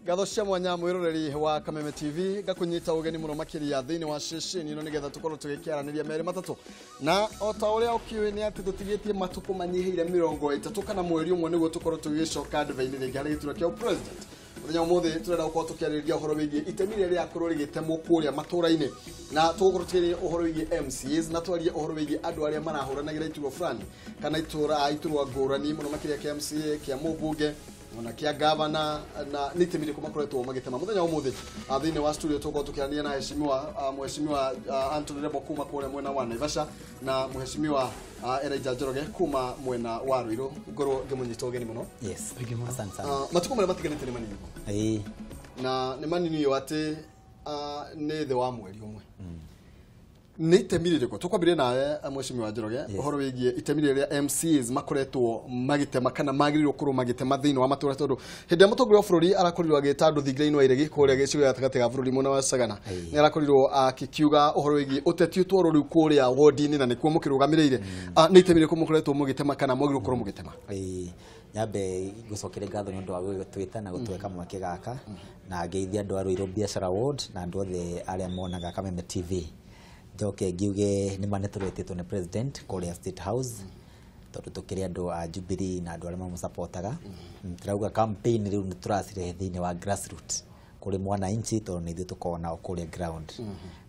Gathosha mwanya mwiroreri wa Kameme TV gakunyita ugeni muno makiria thini wa station ino nigetha tukorwo tugikiaraniria meri matatu na ota uria ukiwe ni ati tutigetie matuko manyihire 30 kana mweri umwe niguo tukorwo tugicoka ndve-ini ringi hari gituro kia president muthenya mothe turenda gukorwo tukiaririria uhoro wigie itemi riria akorwo rigitemwo kuria matura-ini na tugukorwo tukiaririria uhoro wigie MCAs na twarie uhoro wigie andu aria marahuranagira ituro fulani kana ituro ngurani muno makiria kia MCA kia mubunge ona kia gavana na nitemire kuma kuretwo magitema muthenya umuthi thini wa studio tuko tukiania na mheshimiwa Anthony Rebo kuma kule mwena wa Naivasha na mheshimiwa Elijah Njoroge kuma mwena wa Ruiru ngoro ngimunyita ugeni muno. Yes, asante sana. Matuko mara matiganite ni manini na ni manini yo ati ni the wa mweri umwe nitemire riko tukwambire nawe mheshimiwa Njoroge uhoro wigie itemire ria MCs makoretwo magitema kana magirirwo kuru magitema thini wa matura tondu hindi mutongoria wa bururi arakorirwo agita andu thigiraini wa iregi kuria gicigo ya takati ga bururi muna wa Sagana ni arakorirwo akikiuga uhoro wigie uteti utworo riu kuria wodi-ini na nikuo mukirugamirire nitemire ko mukoretwo mugitema kana magirirwo kuru mugitema. Nyambe gucokere ngatho ni undu wa gwitwita na gutweka mwake gaka na ngeithia andu a Ruiru biashara ward na andu othe aria monaga Kameme TV. Joke giuge ni maneturetitwo ni president kuria State House tondu tukiri andu a Jubilee na andu aria mamusupportaga turauga campaign riu ni turacire thini wa grassroots kuri mwananchi tondu ni ithu tukona kuria ground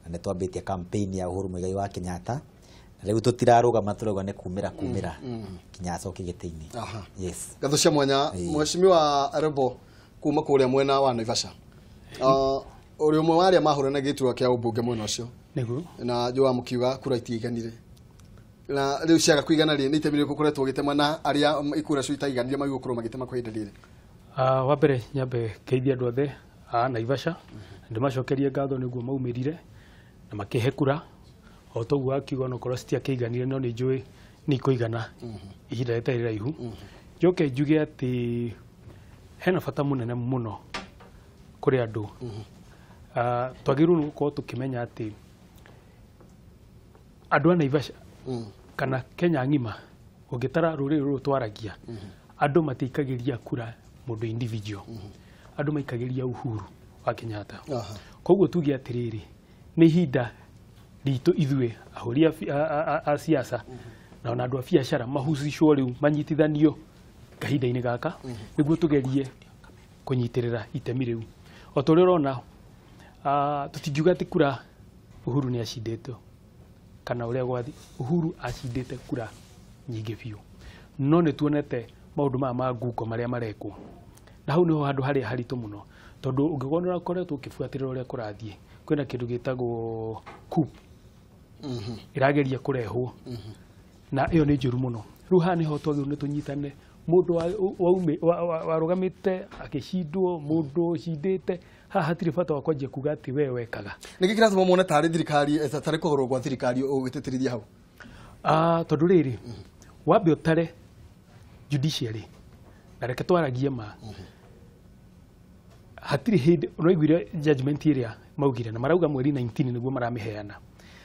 na ni twambitie campaign ya Uhuru Muigai wa Kenyatta na riu tutiraruga turauga ni kumira kinya acoke giti-ini. Yes, Gathosha mwanya mheshimiwa Rebo kuma kuria mwena wa Naivasha uri umwe wa aria mahurana gituro kia ubunge mwena ucio nigu na jwa mukiuga kura itiganire na riu ciaga kuigana ri nitemire kukoretwo gitema na aria ikura cio itaiganire magikuru magitema kwa ihinda riri. Wa mbere nyambe keithia andu othe Naivasha ndimacokerie ngatho niguo maumirire na makihe kura o toguo akiuga no korwo citiakeiganire no ni njui ni kuigana ihinda rĩtarĩ raihu. Njoke njuge ati hena bata munene muno kuri andu twagĩrĩirwo nĩ gũkorwo tukimenya ati andu a Naivasha kana Kenya ng'ima ũngĩtara rũrĩrĩ rũrũ twaragia andu matikagiria kura mundu individual andu maikagiria Uhuru wa Kenyatta. Koguo tuge atiriri ni ihinda ritũ ithuĩ ahũri a siasa na ona andu a biacara mahucicwo riu manyitithanio kahinda-ini gaka niguo tugerie kunyitirira itemi riu. O tũrĩ ũrona tutingiuga ati kura Uhuru ni acindĩtwo kana uria gwathi Uhuru acindĩte kura nyingĩ biũ no nĩ tuonete maũndũ ma ngungo maria marekwo na hau niho handu haria haritũ muno tondu ũngĩgona ũkoretwo ũkibuatĩrĩra uria kũrathiĩ kwĩna kĩndũ gĩtagwo coup irageria kũrehwo na iyo nĩ njũru muno. Rĩu haha niho twagĩrĩirwo nĩ tũnyitane mundu warugamite akishindwo mundu ucindite haha hatirĩ bata wa kwanjia kuga ati we wekaga niki kiratuma muone tari thirikari tari kũgũrwo gwa thirikari ũgĩtĩtĩrithia hau tondu rĩrĩ wambe ũtare judiciary na reke twaragie ma hatirĩ hĩndĩ ũraiguire judgment ĩrĩa maugire na marauga mweri 19 nĩguo maramiheana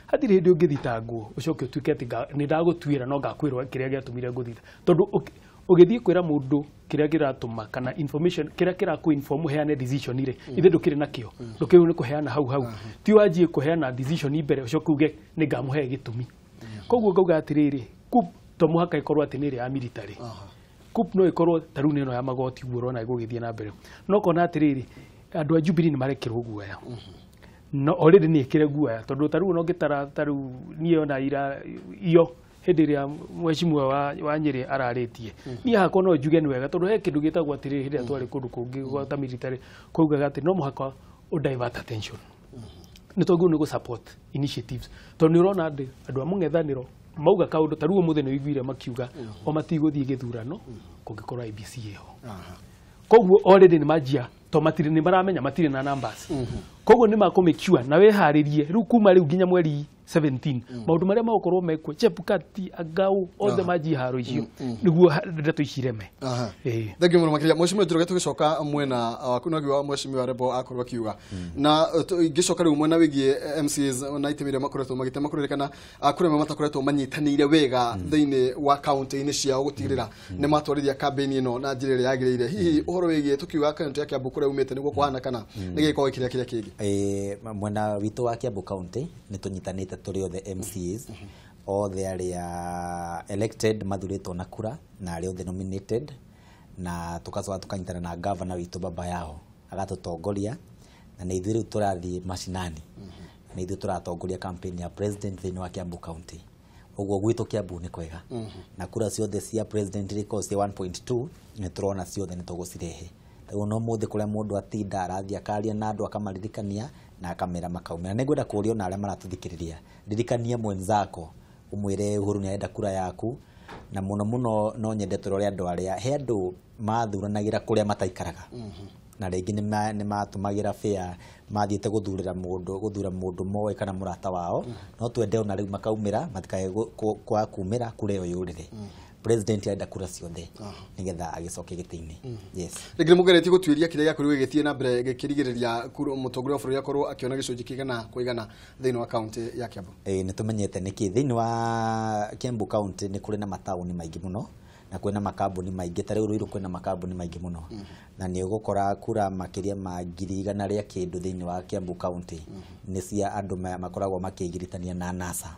hatirĩ hĩndĩ ũngĩthitangwo ucoke ũtuĩke ati nĩ ndagũtuĩra no ngakwĩrwo kĩrĩa gĩatũmire ngũthitha tondu ugithii kwira mundu kiria giratuma kana information kiria kiraku inform heane decision ire ithe ndukire nakio ndukiru ni kuheana hau ti wanjie kuheana decision ibere ucoke uge ni ngamuhe gitumi. Koguo ngauga atiriri coup to muhaka ikorwo ati ni ya military coup no ikorwo taruni no ya magoti guoro na igugithie na mbere no kona atiriri andu a Jubilee ni marekirwo guoya no already ni ikire guoya tondu taru no gitara taru niyo na ira iyo hindi ria mheshimiwa wa Nyeri araritie ni hako no njuge ni wega tondu he kindu gitagwo atiri hindi atwari kundu kungi gwata military kuuga ati no muhaka o divert attention ni togu ni go support initiatives tondu urona andu amung'ethaniro mauga kaundu taruo muthe no igwire makiuga o matiguthie githurano kungikorwo IBC eho koguo already ni majia to matiri maramenya matiri na numbers koguo ni makomekua na we haririe riu kuma riu ginya mweri 17 maundu maria magukorwo mekwo Chebukati Agau othe maji haro icio niguo ndeto icireme thengio muno makiria mweshimwe Njoroge tugicoka mwena waku no giwa mweshimwe Rebo akorwo kiuga na ngicoka riu mwena wigie MCs na itemire makoretwo magitema kuririkana kurema matakoretwo manyitanire wega thiini wa county ini ciao gutigirira ne matwarithia campaign ino na njira iria yagirire hihi uhoro wigie tukiuga county ya Kiambu kuria umete niguo kuhana kana nigiko kiria kingi mwena witu wa Kiambu county ni tunyitanite turi othe MCs othe aria elected mathuritwo na kura na aria othe nominated na tukacoka tukanyitana na governor witu baba yao agatutongoria na ni ithuĩ rĩu tũrathiĩ mashinani na ithuĩ tũratongoria campaign ya president thĩinĩ wa Kiambu county ũguo gwitũ Kiambu nĩ kwega na kura ciothe cia president rĩko cia 1.2 nĩ tũrona ciothe nĩ tũgũcirehe ũguo no mũthĩ kũrĩa mũndũ atinda arathiĩ akaria na andũ akamaririkania na akamera makaumĩra nĩ ngwenda kũria na arĩa maratũthikĩrĩria ririkania mwenzako umwĩre Uhuru nĩ arenda kura yaku na muno no nyende tũrore andũ arĩa he andũ mathuranagĩra kũrĩa mataikaraga na rĩngĩ nĩ matũmagĩra fair mathiĩte guthura mũndũ moe kana mũrata wao no twende ona rĩu makaumĩra matikae kwa kumĩra kura ĩyo yũrĩre president arenda kura ciothe nigetha agicoke gĩtĩ-inĩ yes rĩngĩ mũgeretie gũtuĩria kĩrĩa gĩakorirwo gĩgĩthiĩ na mbere gĩkĩrigĩrĩria mũtongoria wa bũrũri akorwo akiona gĩcunjĩ kĩigana kũigana thĩinĩ wa county ya Kiambu nĩ tũmenyete nĩkĩ thĩinĩ wa Kiambu county nĩ kũrĩ na mataũni maingĩ mũno na kwĩna makambuni maingĩ ta rĩu Ruiru kwĩna makambuni maingĩ mũno na nĩ ũgũkora kura makĩria ma 100 rĩa kĩndũ thĩinĩ wa Kiambu county nĩ cia andũ makoragwo makĩgiritania na NASA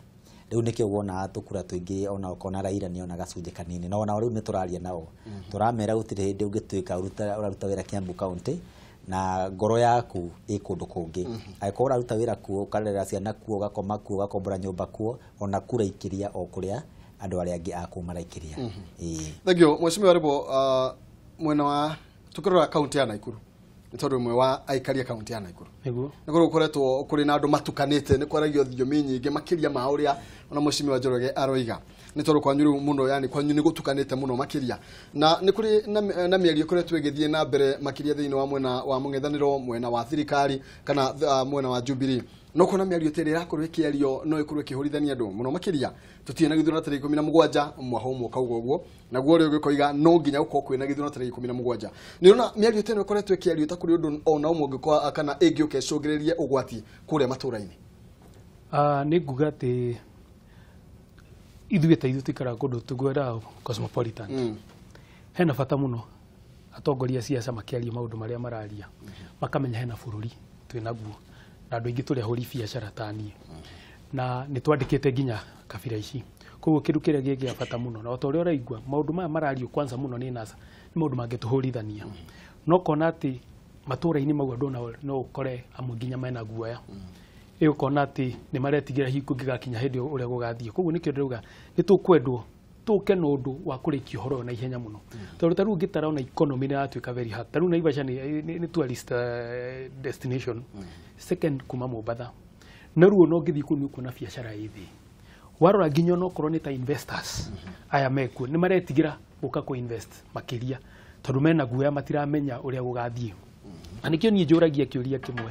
rĩu nĩkĩo wona tũkura tũingĩ ona ukona Raila nĩ ona gacunjĩ kanini na ona rĩu nĩ tũraria nao tũramera gũtirĩ hĩndĩ ũngĩtuĩka ũraruta wĩra Kiambu county na ngoro yaku ĩ kũndũ kũngĩ angĩkorwo ũraruta wĩra kuo ũkarera ciana kuo ũgakoma kuo ũgakombora nyũmba kuo ona kura ikĩria o kũrĩa andũ arĩa angĩ akũ maraikiria thengio mweshimiwa Rebo mwena wa tukirora county ya Naikuru ni tondu mwe wa aikaria county ya Naikuru niguo niguo ukoretwo kuri na andu matukanite ni kwaragio thiomi nyingi makiria ma uria ona mweshimiwa Njoroge aroiga ni tondu kwanyu muno yani kwanyu ni gutukanite muno makiria na ni kuri na mĩario ĩkoretwo ĩgĩthiĩ na mbere makiria thĩinĩ wa mwena wa mũng'ethanĩro mwena wa thirikari kana mwena wa Jubilee no kona mĩario tĩrĩ irakorwo ĩkĩario no ĩkorwo ĩkĩhorithania andũ muno makiria tũtiĩ na gĩthurano tarĩki 17 mwaho mwaka ũguo naguo rĩo gĩkoiga no nginya gũkorwo kwĩna gĩthurano tarĩki 17 nĩ ona mĩario tĩrĩ ĩkoretwo ĩkĩario ta kũrĩ ũndũ ona ũmwe ũngĩkorwo kana ĩngĩ ũkecũngĩrĩria ũgwati kũrĩa matũũra-inĩ nĩ nguga atĩ ithuĩ ta ithuĩ tũikaraga kũndũ tũgwera cosmopolitan hena bata mũno atongoria ciaca makĩaria maũndũ marĩa mararia makamenya hena bũrũri twĩnaguo na andũ aingĩ tũrĩ ahũri biacara ta niĩ na nĩ twandĩkĩte nginya kabira ici koguo kĩndũ kĩrĩa gĩkĩ bata mũno na o ta ũrĩa ũraigua maũndũ maya marario kwanza mũno nĩ NASA nĩ maũndũ mangĩtũhũrithania no kona atĩ matũũra-inĩ mau andũ no ũkore amwe nginya mena guoya ũkona atĩ nĩ maretigĩra hihi kũngĩgakinya hĩndĩ ũrĩa gũgathiĩ koguo nĩkĩo ndĩrauga nĩ tũkwendwo tũke na ũndũ wa kũrĩkia ũhoro na ihenya mũno tondũ ta rĩu ũngĩtara ona economy nĩ yatuĩka very hard ta rĩu Naivasha nĩ tourist destination second kuma Mombasa na rĩu no ũngĩthiĩ kũu nĩ ũkuona biacara ĩ thĩ warora nginya no korwo nĩ ta investors aya mekuo nĩ maretigĩra gũka kũ invest makĩria tondũ mena guoya matiramenya ũrĩa gũgathiĩ na nĩkĩo niĩ njũragia kĩũria kĩmwe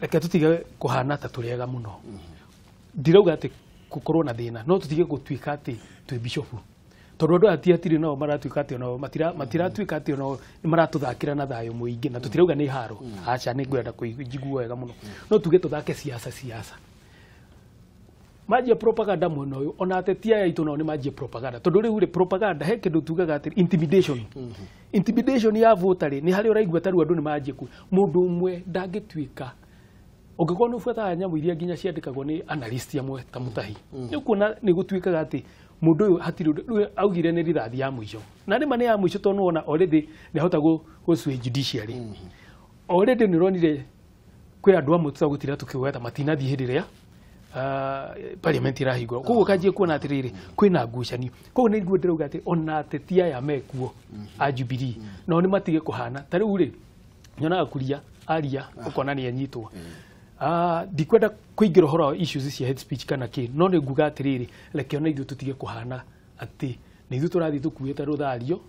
reke tũtige kũhana ta tũrĩega mũno ndirauga atĩ gũkorwo na thĩna no tũtige gũtuĩka atĩ twĩ bishopu tondũ andũ atiatirĩ nao maratuĩka atĩ nao matiratuĩka atĩ nao nĩ maratũthakĩra na thayũ mũingĩ na tũtirauga nĩ haro aca nĩ ngwenda kũigua wega mũno no tuge tũthake siasa manjia propaganda mwena ũyũ ona ateti aya aitũ nao nĩ manjia propaganda tondũ rĩu rĩ propaganda he kĩndũ tugaga atĩ intimidation ya votarĩ nĩ harĩa ũraigua ta rĩu andũ nĩ manjia mũndũ ũmwe ndangĩtuĩka ũngĩkorwo nĩ ũbuataga nyamũ iria nginya ciandĩkagwo nĩ analyst amwe ta Mũtahi nĩ kuona nĩ gũtuĩkaga atĩ mũndũ ũyũ hatirĩ augire nĩ rithathi ya mũico na nĩ ya mũico tondũ ona already nĩ ahota gũsway judiciary already nĩ ronire kwĩ andũ amwe tũtagũtira tũkĩgweta matinathiĩ hĩndĩ ĩrĩa parliament irahingwo koguo kanjie kuona atĩrĩrĩ kwĩna ngucanio koguo nĩ nguo ndĩrauga atĩ ona ateti aya mekuo a Jubilee nao nĩ matige kũhana ta rĩu rĩ nyonaga Kuria aria ũkona nĩ anyitwo ndikwenda kũingĩra ũhoro wa issues cia hate speech kana kĩ no nĩ nguga atĩrĩrĩ reke ona ithuĩ tũtige kũhana atĩ nĩ ithuĩ tũrathiĩ tũkuĩte rũthario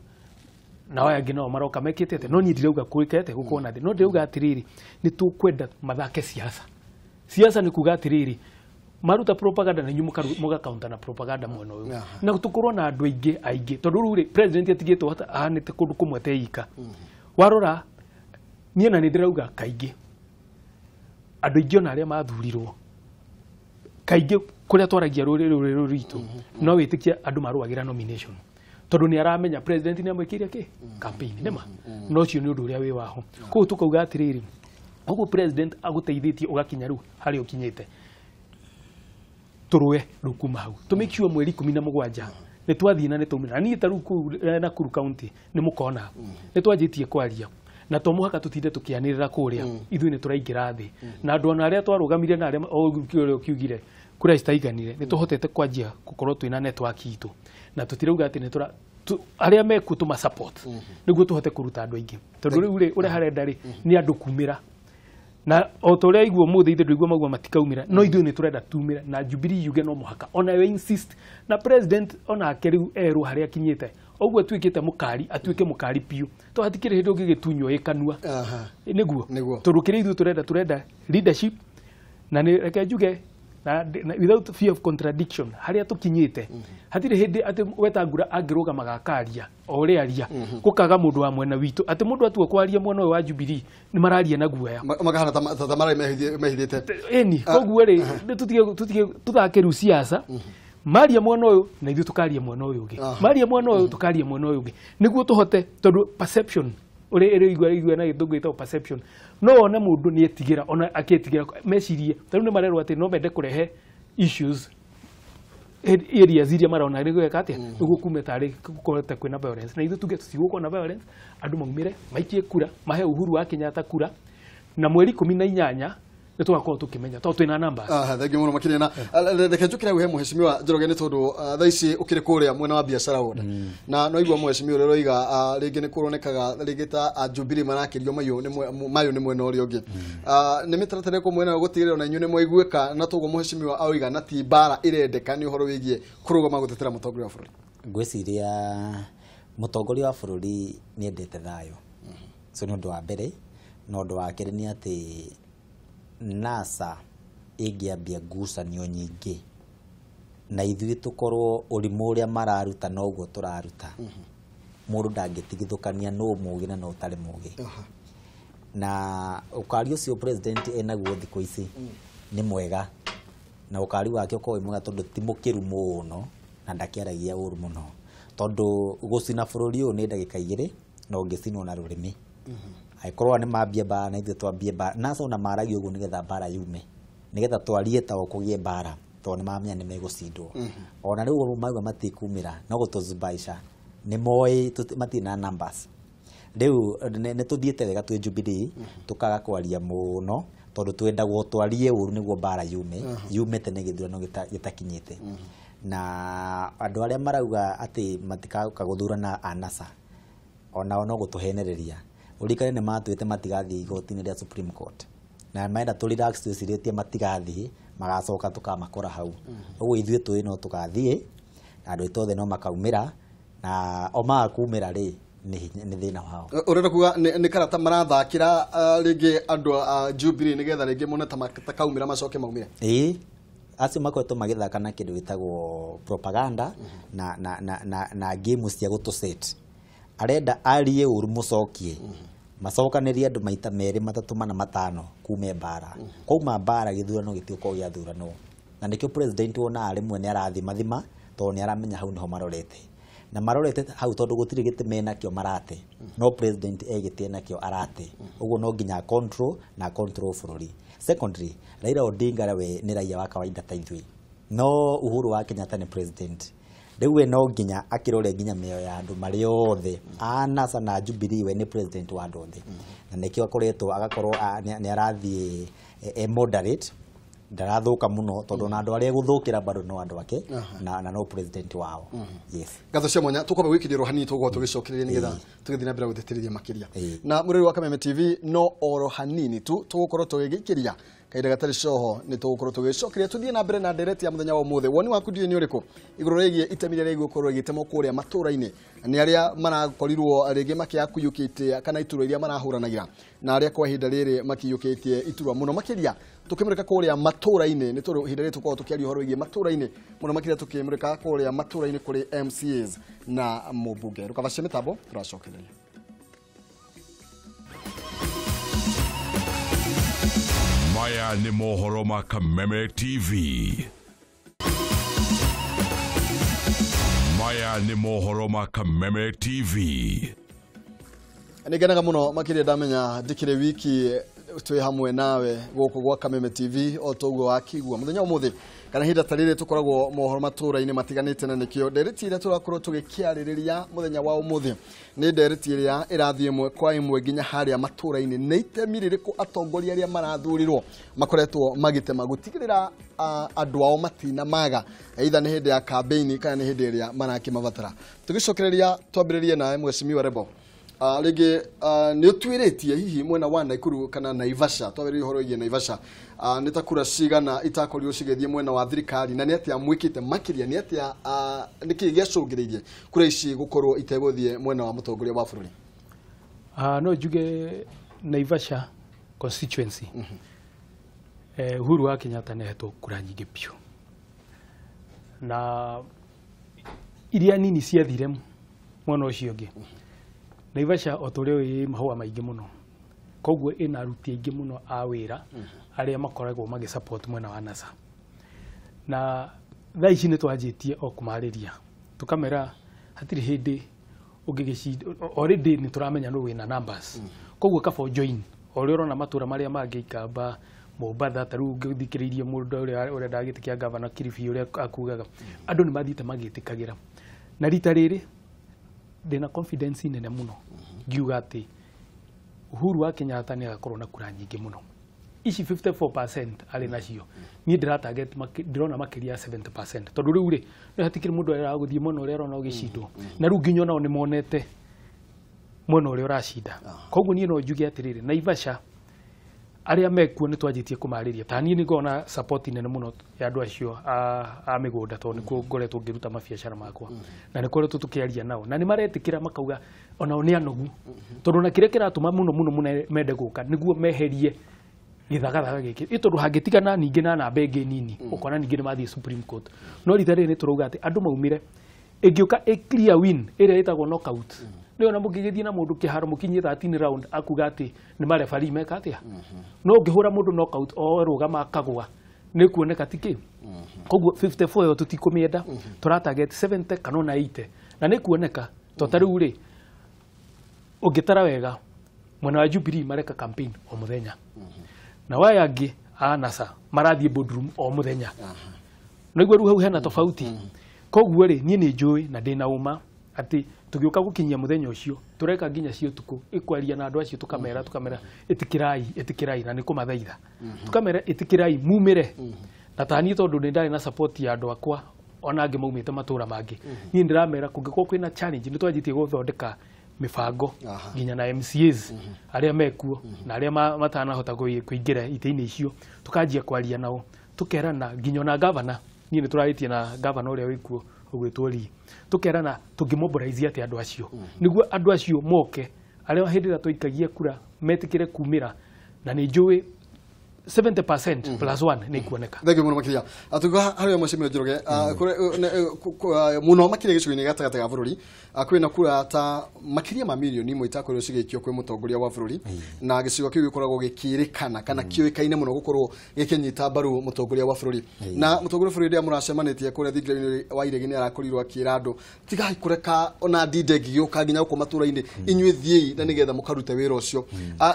na aya angĩ nao maroka mekĩte atĩ no niĩ ndirauga kũĩkete gũkorwo na thĩ no ndĩrauga atĩrĩrĩ nĩ tũkwenda mathake siasa nĩ kuga atĩrĩrĩ maruta propaganda na nyumu muga counter na propaganda mwena uyu na tukorwo na andu aingĩ tondu ruri president atigĩtwo ahanĩte kũndũ kũmwe teika warora niĩ na nĩndĩrauga kaingĩ andu aingĩ ona arĩa mathurirwo kaingĩ kũrĩa twaragia rũrĩrĩ rwitũ no wĩtĩkie andũ marũagĩra nomination tondu nĩ aramenya president nĩ amwĩkĩire kĩ campaign nema no cio nĩ ũndũ ũrĩa wĩ waho koguo tukauga atĩrĩrĩ ũguo president agũteithĩtie ũgakinya rĩu harĩa ũkinyĩte turwe rukuma hau to make sure mweri 17 nĩ twathiĩ na nĩ twaumĩra niĩ ta rĩu Nakuru county nĩ mũkona nĩ twanjĩtie kwaria na to mũhaka tutinde tukianĩrĩra kũrĩa ithuĩ nĩ tũraingĩra thĩ na andũ ona arĩa twarũgamire na arĩa ũkiugire kũrĩa citaiganire nĩ tũhotete kwanjia gũkorwo twĩna network itũ na tutirauga atĩ nĩ tũra arĩa meku tũma support nĩguo tũhote kũruta andũ aingĩ tondũ rĩu ũrĩa harenda rĩ nĩ andũ kumĩra na o ta ũrĩa igua mũthĩ ithe ndũigua magua matikaumĩra no ithuĩ nĩ tũrenda tumĩre na Jubilee yuge no mũhaka ona we insist na president ona ake rĩu erwo harĩa akinyĩte ũguo atuĩkĩte mũkari atuĩke mũkari piũ to hatikĩrĩ hĩndĩ ũngĩgĩtunywo ĩkanua nĩguo tondũ kĩrĩa ithuĩ tũrenda leadership na nĩ reke njuge na without fear of contradiction haria tukinyite hatire hindi ati wetangura angĩrũgama gakaria o ũrĩa aria gũkaga mũndũ wa mwena witũ ati mũndũ atuo kwaria mwena wa Jubilee ni mararia na guoya makahana ta mara mehithite eni koguo ri tutige tuthakiru siasa maria mwena ũyũ na ithuĩ tukaria mwena ũyũ ũngĩ maria mwena ũyũ tukaria mwena ũyũ ũngĩ nĩguo tuhote tondu perception uri igua na gĩthũngũ gĩtagwo perception no one mũndũ nĩ etigĩra ona akĩtigĩra mecirie tondũ nĩ marerwo atĩ no mende kũrehe issues areas iria marona nĩ gweka atĩa nĩguo kume tarĩ gũkorete kwĩna violence na ithuĩ tuge tutigũkorwo na violence andũ maumĩre maikie kura mahe Uhuru wa Kenyatta kura na mweri 18 nĩ tũgakorwo tũkĩmenya tondũ twĩna numbers thank you mũno makĩria na reke njũkĩre gũhe mũheshimiwa Njoroge nĩ tondũ thaa ici ũkĩrĩ kũrĩa mwena wa biacara woda na no igua mũheshimiwa ũrĩa roiga rĩngĩ nĩ kũronekaga rĩngĩ ta Jubilee marakĩrio mayo nĩ mwena ũrĩa ũngĩ nĩ mĩtaratara ĩrĩkũ mwena gũtigĩrĩra na inyuĩ nĩ mwaiguĩka na toguo mũheshimiwa oiga na ti mbara ĩrendeka nĩ ũhoro wĩgiĩ kũrũgama gũtetera mũtongoria wa bũrũri ngwĩciria mũtongoria wa bũrũri nĩ endete thayũ so nĩ ũndũ wa mbere na ũndũ wa kerĩ nĩ atĩ NASA ĩngĩambia ngucanio nyingĩ na ithuĩ tũkorwo ũrimũ ũrĩa mararuta noguo tũraruta mũndũ ndangĩtigithũkania no mũũgĩ na no ũtarĩ mũũgĩ na ũkari ũcio president enaguo thikũ ici nĩ mwega na ũkari wake ũkorwo mwega tondũ ti mũkĩru mũno na ndakĩaragia ũru mũno tondũ gũcina bũrũri ũyũ nĩ ndagĩka 2 na ũngĩcinwo na rũrĩmĩ aikorwa nĩ mambia bara na ithuĩ twambie bara NASA ona maragia ũguo nĩgetha bara yume nĩgetha twarie ta kũgie bara tondũ nĩ mamenya nĩ megũcindwo ona rĩu maigua matikumĩra no gũtũzubaisha nĩ moĩ matirĩ na numbers rĩu nĩ tũthiĩte wega twĩ Jubilee tũkaga kwaria mũno tondũ twendagwo twarie ũru nĩguo bara yume tene gĩthurano gĩtakinyĩte na andũ arĩa marauga atĩ matikaga gũthurana a NASA ona no gũtũhenereria urikane nĩ matwĩte matigathiĩ igoti-inĩ rĩa Supreme Court na maenda tũ relax twĩcirĩtie matigathiĩ magacoka tukamakora hau ũguo ithuĩ twĩ no tugathiĩ na andũ othe no makaumĩra na o makumĩra rĩ nĩ thĩna wao ũrenda kuga nĩ karata marathakĩra rĩngĩ andũ a Jubilee nĩgetha rĩngĩ mone ta makaumĩra macoke maumĩre acio makoretwo magĩthaka na kĩndũ gĩtagwo propaganda na game cia gũtũset arenda arie ũru mũcokie macokanĩrie andũ maita merĩ matatũ mana matano kume bara kouma bara gĩthurano gĩtiũkorwo gĩathurano na nĩkĩo president wona rĩmwe nĩ arathima tondũ nĩ aramenya hau niho marorete na marorete hau tondũ gũtirĩ gĩtĩ mena kĩo marate no president egĩtie nakĩo arate ũguo no nginya control bũrũri secondary Raila Odinga we nĩ raia wa kawaida ta ithuĩ no Uhuru wa Kenyatta nĩ president rĩu no nginya akĩrore nginya mĩoyo ya andũ marĩ othe NASA na Jubilee we nĩ president wa andũ othe na nĩkĩo akoretwo agakorwo nĩ arathiĩ moderate ndarathũka mũno tondũ na andũ arĩa gũthũkĩra bado no andũ ake na no president wao yes gatho cia mwanya tukwamba gwikĩrĩrwo hanini tũgũkorwo tũgĩcokereria nĩgetha tũgĩthiĩ na mbere gũteterithia makĩria na mũrĩrĩ wa Kameme TV no oro hanini tu tũgũkorwo tũgĩgĩkĩria kaida gatari coho ni tugukorwo tugicokeria tuthie na mbere na ndereti ya muthenya wa muthe woni waku ndie ni uriku iguru regie itemire rege gukorwo gitemo kuria matura-ini ni aria marakorirwo rege makiakuyukite kana ituro iria marahuranagira na aria kwa hinda riri makiyukitie iturwa muno makiria tukimurika kuria matura-ini ni turu hinda riri tukorwo tukiaria horo igie matura-ini muno makiria tukimurika kuria matura-ini kuri MCAs na mubunge rukavashe mitabo turacokereria. Maya ni Mohoro ma Kameme TV. Maya ni Mohoro ma Kameme TV. Nigenaga muno makiria ndamenya ndikire wiki twi hamwe nawe guku gwa Kameme TV o toguo akigwa muthenya umuthi kana hinda tarire tukoragwo Mohoro Matura-ini matiganite na nikio ndereti ira turakorwo tugikiaririria muthenya wa umuthi ni ndereti ira irathie imwe kwa imwe ginya haria matura-ini ni itemiririku atongoria aria marathurirwo makoretwo magitema gutigirira andu ao matina maga either ni hindi ya campaign kana ni hindi iria marakimabatara tugicokereria twambiririe na Mheshimiwa Rebo lege ni utwiretie hihi mwena wa Naikuru kana Naivasha twabiri horo igie Naivasha nitakura cigana itakorio cigethie mwena wa thirikari na ni atia mwikite makiria ni atia niki giacungiririe kura ici gukorwo iteguthie mwena wa mutongoria wa bururi no juge Naivasha constituency Uhuru wa Kenyatta nehetwo kura nyingi piu na iria nini ciathire mwena ucio ungi Naivasha otore wi mahua maingi muno koguo ina ruti aingi muno a wira aria makoragwo magi support mwena wa NASA na thaa ici ni twanjitie o kumariria tukamera hatiri hindi ungigicida already ni turamenya no wina numbers koguo kaba join ori urona matura maria mangi ikamba Mombasa taru ngithikiririe mundu uria ndagitikia governor Kirifi uria akugaga andu ni mathite magitikagira na rita riri ndina confidence nene muno ngiuga ati Uhuru wa Kenyatta ni agakorwo na kura nyingi muno ici 54% ari nacio ni ndira target ndirona makiria 70% tondu riu ri ni hatikiri mundu era guthie muno uria rona ugicindwo na riu nginyo nao ni monete muno uria urashinda koguo ni no njuge atiriri Naivasha aria mekuo ni twanjitie kumariria tani ni ngona support nene muno ya andu acio a migunda tondu nikuo ngoretwo ngiruta mabiacara makwa na nikoretwo tukiaria nao na ni maretikira makauga ona oni anogu tondu na kire kiratuma muno mende guka niguo meherie githagathaga giki itondu hangitigana ningi na namba ingi nini ukona ningi ni mathie Supreme Court no ritare ni turauga ati andu maumire ingiuka a clear win ire itagwo knockout leo na mugigithie na mundu kiharo mukinyi 13 round akuga ati ni marefari meka atia no ngihura mundu knockout o rugama akagwa ni kuoneka tiki koguo 54 yo tutikumienda turatarget 70 kana 80 na ni kuoneka totariu ri ungitara wega mwena wa Jubilee mareka campaign o muthenya na waya ngi NASA marathie boardroom o muthenya na igwe ru hau hena tofauti koguo ri nie ni njui na ndina uma ati tugiuka gukinyia muthenya ucio tureka nginya cio tuku ikwaria na andu acio tukamera itikirai na nikumathaitha tukamera itikirai mumire na tani tondu ni ndari na support ya andu akwa ona angi maumite matura mangi ni ndiramera kungikwo kwina challenge ni twanjitie guthondeka mifango nginya na MCAs aria mekuo na aria matanahota kuingira ite-ini icio tukanjia kwaria nao tukerana nginya na governor ni turaitie na governor uria wikuo ugwitwo ri tukerana tungimobilize ati andu acio niguo andu acio moke aria hindi ra tuikagie kura metikire kumira na ni njui 70% plus 1 ni kuoneka thenge muno makiria atuga hario Mheshimiwa Njoroge muno makiria gicugini gatagata ga bururi kwina kura ta makiria ma milioni imwe itakorwo cigikio kwi mutongoria wa bururi na gicigo kiu gikoragwo gikirikana kana kiuikaine muno gukorwo gikinyita baru mutongoria wa bururi na mutongoria wa bururi ndia muracemanitie kuria thigirani wa iregi ni arakorirwo akira andu tigai kureka ona ndinde giuka nginya uko matura-ini inywe thiei na nigetha mukarute wira ucio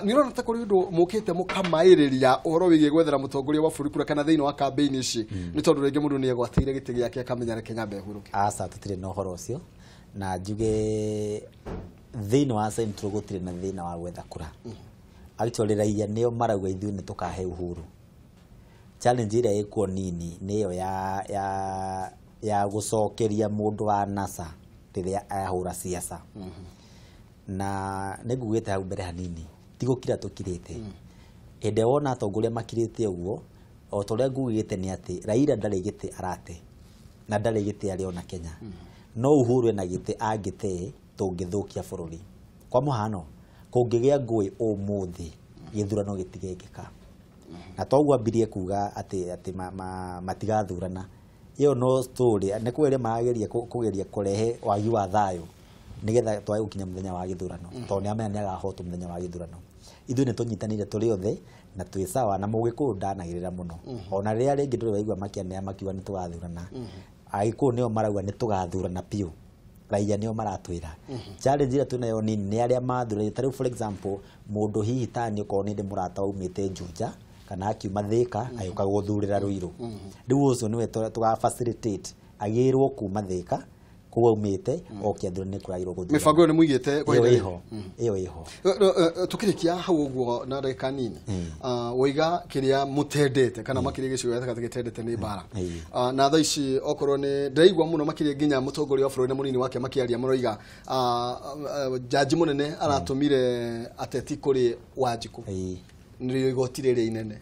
ni rona ta kuri ndu mukite mukamairiria uhoro wigie gwethera mutongoria wa bururi kura kana thiini wa campaign ici ni tondu rege mundu ni egwateire giti giake akamenya reke nyambe huruke asa tutire no horo ucio na njuge thiini wa central gutire na thina wa gwetha kura actually raia nio marauga ithuĩ nĩ tukahe Uhuru challenge ĩrĩa ĩkuo nini nĩyo ya gũcokeria mũndũ wa NASA rĩrĩa ahũra siasa na nĩngugĩte hau mbere hanini tigũkira tũkirĩte ende wona atongoria makirite uguo o toria ngugite ni ati Raila ndari gite arate na ndari gite ari ona Kenya no Uhuru ena gite agite tungithukia bururi kwa muhano kungigia ngui umuthi githurano gitigekeka na toguo ambirie kuga ati matigathurana iyo no story ne kwere mageria kugeria kurehe wagi wa thayo nigetha twae gukinya muthenya wa githurano to ni amenya ni agahoto muthenya wa githurano ithu ne tunyitanire tuli othe na twi sawa na mugiku ndanagirira muno ona ria ringi nduri waigwa makianea makiwa ni tugathurana aiku nio marauga ni tugathurana piu raia nio maratwira challenge ira tunayo ni aria mathurire tari for example mundu hihi tani ko ni ndi murata umite Juja kana akiuma Thika ayuka guthurira Ruiru riu ucio niwe tuga facilitate agirwo kuma Thika kuwa umite okia thurane kurairo guthura mifango ni muigite kwa iyo iho tukirikia hau uguo na ndeka nini woiga kiria mutendete kana makiri gicigo gata gitendete ni bara na tha ici okorwo ni ndaigwa muno makiri nginya mutongoria wa bururi munini wake makiaria muroiga jaji munene aratumire Ateti kuri Wanjiku nirio igoti rire inene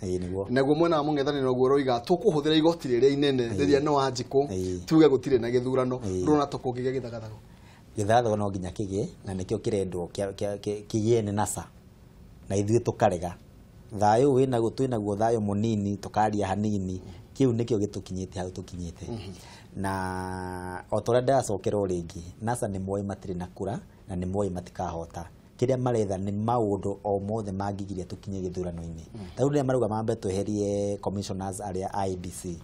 naguo mwena mungethani no guoroiga tukuhuthira igoti rire inene riria no Wanjiku tuge gutire na githurano rona tukungigia githagathago githathago no nginya kigie na nikio kirendwo kigie ni nasa na ithuĩ tukarega thayo wina gutwina guo thayo munini tukaria hanini kiu nikio gitukinyite hau tukinyite na otora ndacokera ringi nasa ni moi matire na kura na ni moi matikahota kiria maretha ni maundu o mothe mangigiria tukinye githurano-ini tau ria maruga mambe tweherie commissioners aria IBC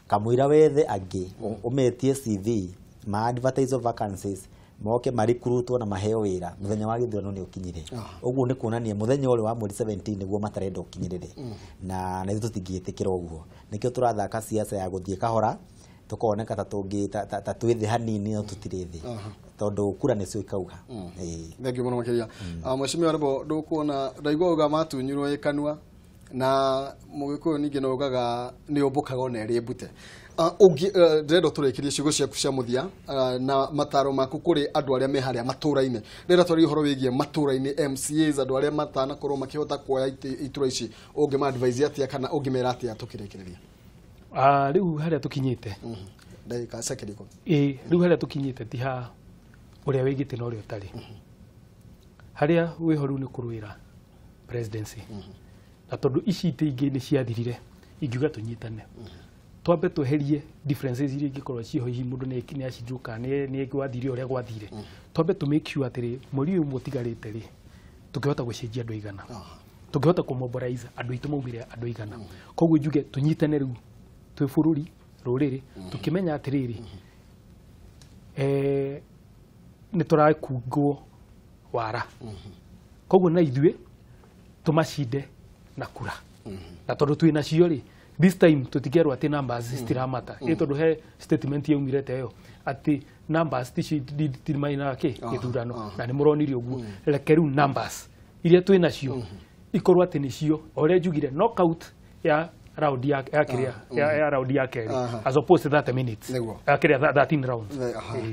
kamuira wethe angi umetie CV ma advertise of vacancies moke maricruitwo na maheo wira muthenya wa githurano ni ukinyire uguo ni kuonania muthenya ule wa mweri 17 niguo matarenda ukinyirire na ithu tutingiitikira uguo nikio turathaka siasa ya guthie kahora tukoneka ta twithi hanini no tutirithi tondu kura ni cio ikauga thengi muno makiria mweshimiwa rebo ndukuona ndaigwa uga matunyirwo ikanua na mugikuyu ningi no ugaga ni umbukaga ona ri mbute ndendo turekirie ciugo ciaku cia muthia na mataro maku kuri andu aria me haria matura-ini ndenda twari horo wigie matura-ini MCAs andu aria matana korwo makihota kuoya itura ici ungi ma advise atia kana ungi mera atia tukirekereria riu haria tukinyite ndagika sekeriko riu haria tukinyite ti ha uria wigite no rio tari haria wihoru ni kuruira presidency na tondu ici ingi ni ciathirire ingiuga tunyitane twambe tweherie differences iria ingikorwo ciho hihi mundu ni acinjuka ni gwathire uria gwathire twambe to make sure atiri muri uyu mutigarite ri tukihota gucenjia andu igana tukihota ku mobilize andu itu maumire andu igana koguo njuge tunyitane riu twi bururi ruriri tukimenya atiriri ni turakungwo wara koguo na ithue tumacinde na kura na tondu twina cio ri this time tutigerwa ati numbers stiramata tondu he statement yaumirete yo ati numbers timaina ke githurano na ni muronire uguo rekeru numbers iria twina cio ikorwa ati ni cio oria njugire knockout ya round ya kiria ya round ya keri as opposed to 30 minutes kiria 13 rounds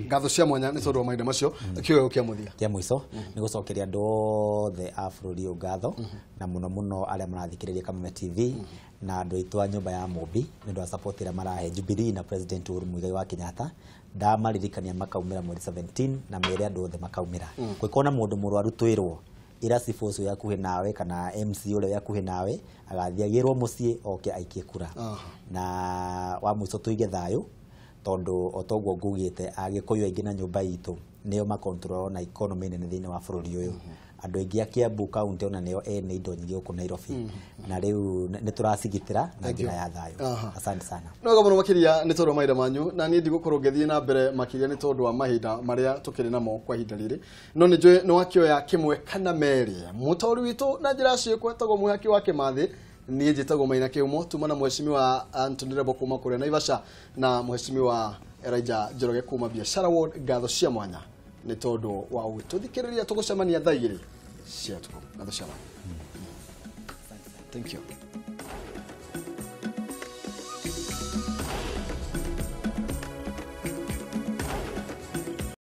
gatho cia mwanya ni tondu maida macio kioyo kia muthia kia mwiso ni gucokeria andu othe a bururi ngatho na muno aria marathikiriria Kameme TV na andu aitu a nyumba ya Mobi ni ndu support ira marahe Jubilee na President Uhuru Muigai wa Kenyatta ndamaririkania makaumira mweri 17 na mere andu othe makaumira kwikona mundu murwaru twirwo ira sifoso yakuhe nawe kana MC ule yakuhe nawe agathiagirwo mucii oke aikie kura na wa mwiso tuige thayo tondu otogwo ngugite agikuyu aingi na nyumba itu nio ma control na economy nene thini wa bururi uyu andu aingi akia buka county ona nio ene indo nyingi ku Nairobi na riu ni turacigitira na njira ya thayo asante sana no gamuno makiria ni tondu maida manyu na ni ndigukorwo ngithie na mbere makiria ni tondu wa mahinda maria tukiri namo kwa hinda riri no ni njui no akioya kimwe kana meri mutori witu na njira ciekwo tago muhaki wake mathi ni njitagwo maina kiumo tumana mweshimiwa Anthony Rebo kuma kure Naivasha na mweshimiwa Elijah Njoroge kuma biashara ward gatho cia mwanya ni tondu wa ututhikiriria tugucemania thaigiri cia tuko gatho cia mwanya thank you